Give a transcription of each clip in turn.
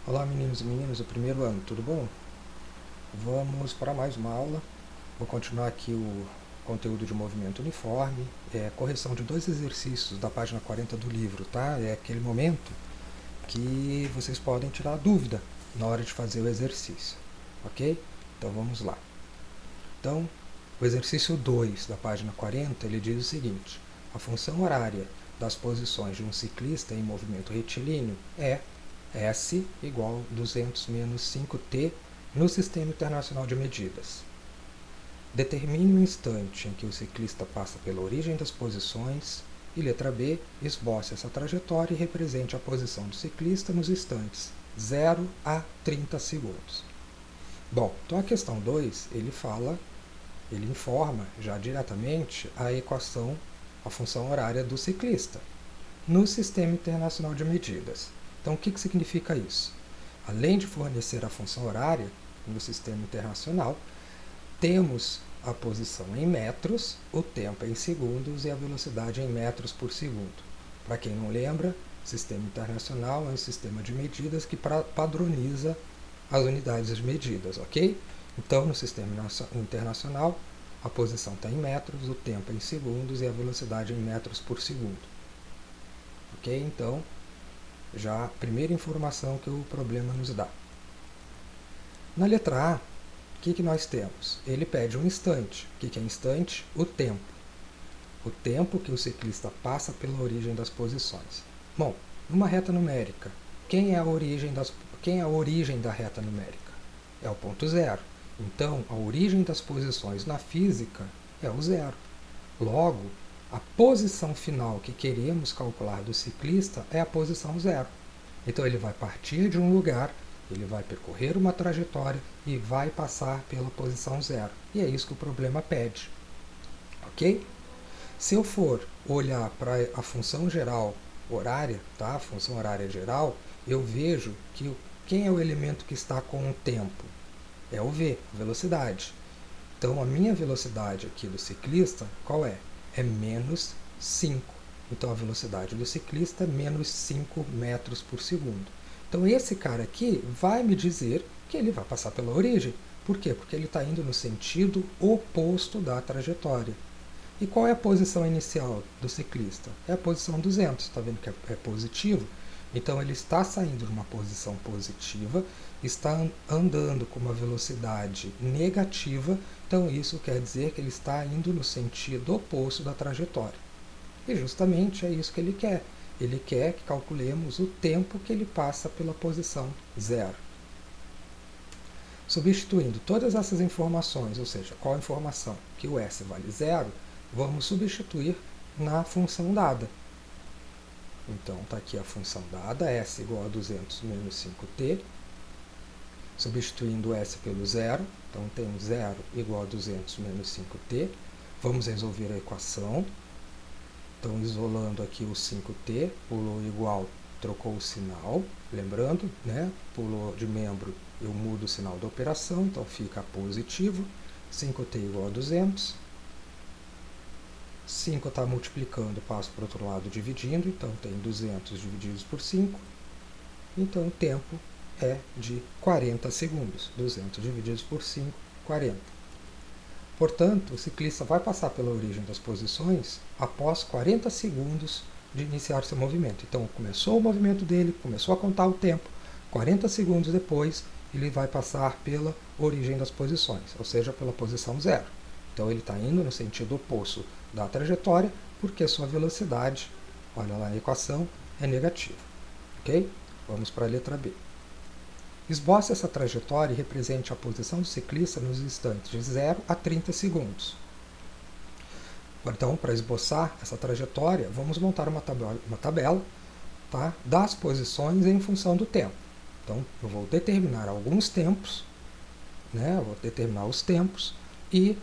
Olá meninos e meninas do primeiro ano, tudo bom? Vamos para mais uma aula. Vou continuar aqui o conteúdo de movimento uniforme, correção de dois exercícios da página 40 do livro, tá? É aquele momento que vocês podem tirar dúvida na hora de fazer o exercício, ok? Então vamos lá. Então, o exercício 2 da página 40, ele diz o seguinte: a função horária das posições de um ciclista em movimento retilíneo é S igual 200 menos 5t no Sistema Internacional de Medidas. Determine o instante em que o ciclista passa pela origem das posições e, letra B, esboce essa trajetória e represente a posição do ciclista nos instantes 0 a 30 segundos. Bom, então a questão 2, ele informa já diretamente a equação, a função horária do ciclista no Sistema Internacional de Medidas. Então, o que significa isso? Além de fornecer a função horária no Sistema Internacional, temos a posição em metros, o tempo em segundos e a velocidade em metros por segundo. Para quem não lembra, o Sistema Internacional é um sistema de medidas que padroniza as unidades de medidas, ok? Então, no Sistema Internacional, a posição está em metros, o tempo em segundos e a velocidade em metros por segundo. Ok? Então, já a primeira informação que o problema nos dá. Na letra A, o que nós temos? Ele pede um instante. O que é instante? O tempo. O tempo que o ciclista passa pela origem das posições. Bom, numa reta numérica, quem é a origem da reta numérica? É o ponto zero. Então, a origem das posições na física é o zero. Logo, a posição final que queremos calcular do ciclista é a posição zero. Então ele vai partir de um lugar, ele vai percorrer uma trajetória e vai passar pela posição zero. E é isso que o problema pede. Ok? Se eu for olhar para a função geral horária, tá? A função horária geral, eu vejo que quem é o elemento que está com o tempo? É o v, a velocidade. Então, a minha velocidade aqui do ciclista, qual é? É menos 5. Então, a velocidade do ciclista é menos 5 metros por segundo. Então, esse cara aqui vai me dizer que ele vai passar pela origem. Por quê? Porque ele está indo no sentido oposto da trajetória. E qual é a posição inicial do ciclista? É a posição 200. Está vendo que é positivo? Então, ele está saindo de uma posição positiva, está andando com uma velocidade negativa, então isso quer dizer que ele está indo no sentido oposto da trajetória. E justamente é isso que ele quer. Ele quer que calculemos o tempo que ele passa pela posição zero. Substituindo todas essas informações, ou seja, qual a informação? Que o S vale zero, vamos substituir na função dada. Então, está aqui a função dada, S igual a 200 menos 5t, substituindo S pelo zero, então tem 0 igual a 200 menos 5t. Vamos resolver a equação. Então, isolando aqui o 5t, pulou igual, trocou o sinal, lembrando, né? Pulou de membro, eu mudo o sinal da operação, então fica positivo, 5t igual a 200. 5 está multiplicando, passo para o outro lado dividindo, então tem 200 divididos por 5. Então o tempo é de 40 segundos. 200 divididos por 5, 40. Portanto, o ciclista vai passar pela origem das posições após 40 segundos de iniciar seu movimento. Então começou o movimento dele, começou a contar o tempo. 40 segundos depois, ele vai passar pela origem das posições, ou seja, pela posição zero. Então ele está indo no sentido oposto da trajetória, porque a sua velocidade, olha lá a equação, é negativa. Ok? Vamos para a letra B. Esboce essa trajetória e represente a posição do ciclista nos instantes de 0 a 30 segundos. Então, para esboçar essa trajetória, vamos montar uma tabela, tá, das posições em função do tempo. Então, eu vou determinar alguns tempos, né, eu vou determinar os tempos e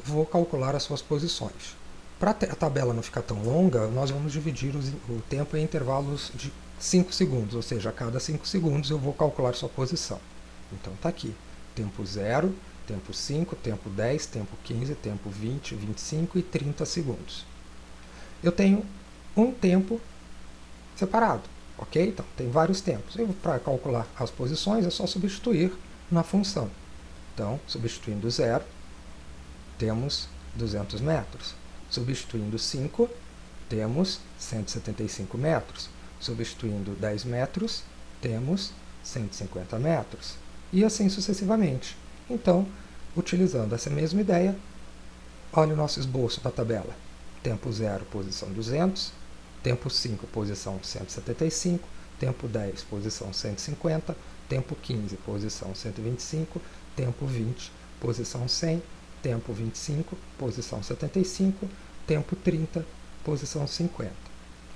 vou calcular as suas posições. Para a tabela não ficar tão longa, nós vamos dividir o tempo em intervalos de 5 segundos, ou seja, a cada 5 segundos eu vou calcular sua posição. Então está aqui, tempo 0, tempo 5, tempo 10, tempo 15, tempo 20, 25 e 30 segundos. Eu tenho um tempo separado, Ok? Então, tem vários tempos. E para calcular as posições, é só substituir na função. Então, substituindo 0, temos 200 metros. Substituindo 5, temos 175 metros. Substituindo 10 metros, temos 150 metros. E assim sucessivamente. Então, utilizando essa mesma ideia, olha o nosso esboço da tabela. Tempo 0, posição 200. Tempo 5, posição 175. Tempo 10, posição 150. Tempo 15, posição 125. Tempo 20, posição 100. Tempo 25, posição 75. Tempo 30, posição 50.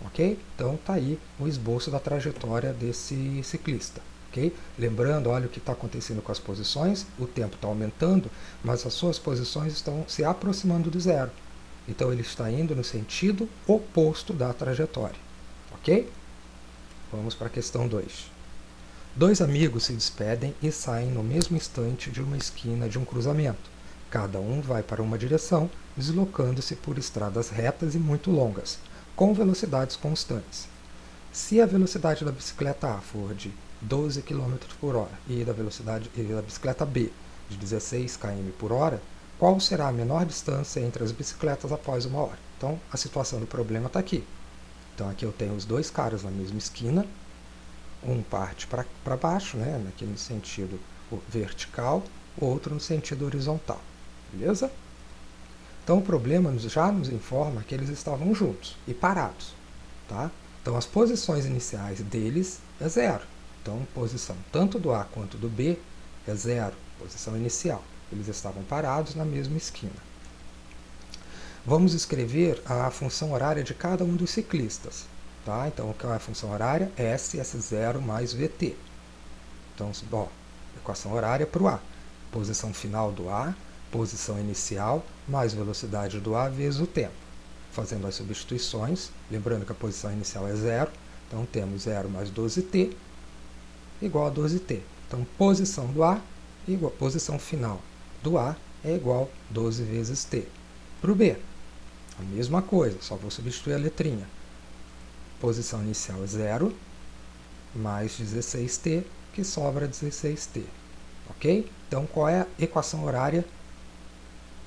Ok? Então está aí o esboço da trajetória desse ciclista. Okay? Lembrando, olha o que está acontecendo com as posições, o tempo está aumentando, mas as suas posições estão se aproximando do zero. Então ele está indo no sentido oposto da trajetória. Ok? Vamos para a questão 2. Dois amigos se despedem e saem no mesmo instante de uma esquina de um cruzamento. Cada um vai para uma direção, deslocando-se por estradas retas e muito longas, com velocidades constantes. Se a velocidade da bicicleta A for de 12 km por hora e da bicicleta B de 16 km por hora, qual será a menor distância entre as bicicletas após uma hora? Então, a situação do problema está aqui. Então, aqui eu tenho os dois caras na mesma esquina, um parte para baixo, né, naquele sentido vertical, o outro no sentido horizontal. Beleza? Então, o problema já nos informa que eles estavam juntos e parados. Tá? Então, as posições iniciais deles é 0. Então, posição tanto do A quanto do B é 0, posição inicial. Eles estavam parados na mesma esquina. Vamos escrever a função horária de cada um dos ciclistas. Tá? Então, qual é a função horária? S0 mais VT. Então, equação horária para o A. Posição final do A, posição inicial, mais velocidade do A vezes o tempo. Fazendo as substituições, lembrando que a posição inicial é 0, então temos 0 mais 12t igual a 12t. Então, posição do A igual a posição final do A é igual a 12 vezes t. Para o B, a mesma coisa, só vou substituir a letrinha. Posição inicial é 0, mais 16t, que sobra 16t. Ok? Então, qual é a equação horária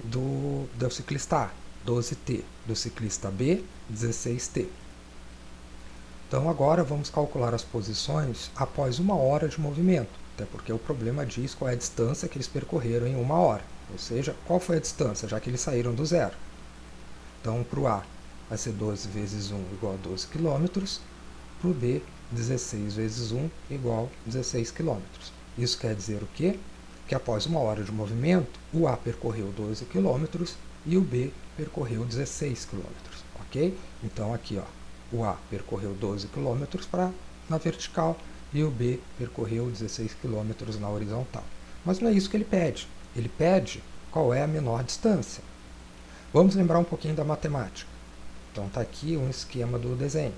do ciclista A? 12t. Do ciclista B, 16t. Então, agora vamos calcular as posições após uma hora de movimento, até porque o problema diz qual é a distância que eles percorreram em uma hora, ou seja, qual foi a distância, já que eles saíram do zero. Então, para o A, vai ser 12 vezes 1 igual a 12 km, para o B, 16 vezes 1 igual a 16 km. Isso quer dizer o quê? Que após uma hora de movimento, o A percorreu 12 km e o B percorreu 16 km. Ok? Então, aqui, o A percorreu 12 km na vertical e o B percorreu 16 km na horizontal. Mas não é isso que ele pede. Ele pede qual é a menor distância. Vamos lembrar um pouquinho da matemática. Então, está aqui um esquema do desenho.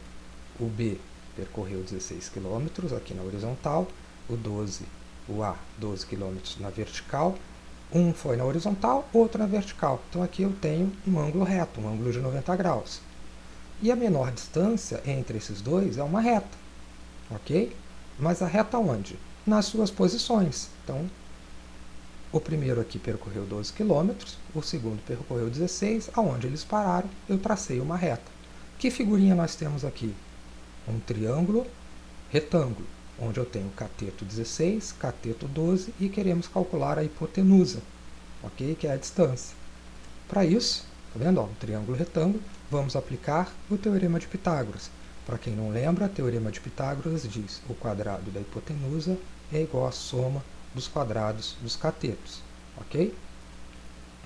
O B percorreu 16 km aqui na horizontal, o A, 12 km na vertical, um foi na horizontal, outro na vertical. Então, aqui eu tenho um ângulo reto, um ângulo de 90 graus. E a menor distância entre esses dois é uma reta, ok? Mas a reta onde? Nas suas posições. Então, o primeiro aqui percorreu 12 km, o segundo percorreu 16, aonde eles pararam, eu tracei uma reta. Que figurinha nós temos aqui? Um triângulo retângulo, onde eu tenho cateto 16, cateto 12 e queremos calcular a hipotenusa, ok? Que é a distância. Para isso, tá vendo? Um triângulo retângulo, vamos aplicar o teorema de Pitágoras. Para quem não lembra, o teorema de Pitágoras diz que o quadrado da hipotenusa é igual à soma dos quadrados dos catetos, ok?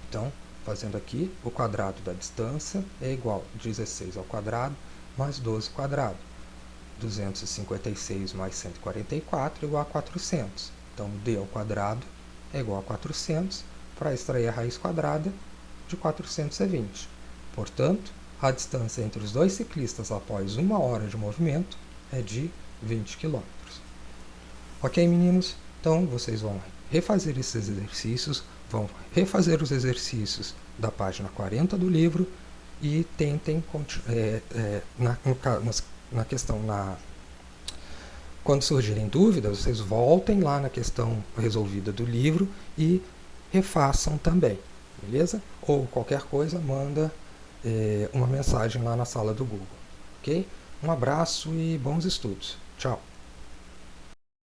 Então, fazendo aqui, o quadrado da distância é igual a 16 ao quadrado mais 12 quadrado. 256 mais 144 é igual a 400. Então, d ao quadrado é igual a 400. Para extrair a raiz quadrada de 420. Portanto, a distância entre os dois ciclistas após uma hora de movimento é de 20 km. Ok, meninos? Então, vocês vão refazer esses exercícios, vão refazer os exercícios da página 40 do livro e tentem, Quando surgirem dúvidas, vocês voltem lá na questão resolvida do livro e refaçam também, beleza? Ou qualquer coisa, manda uma mensagem lá na sala do Google, ok? Um abraço e bons estudos. Tchau!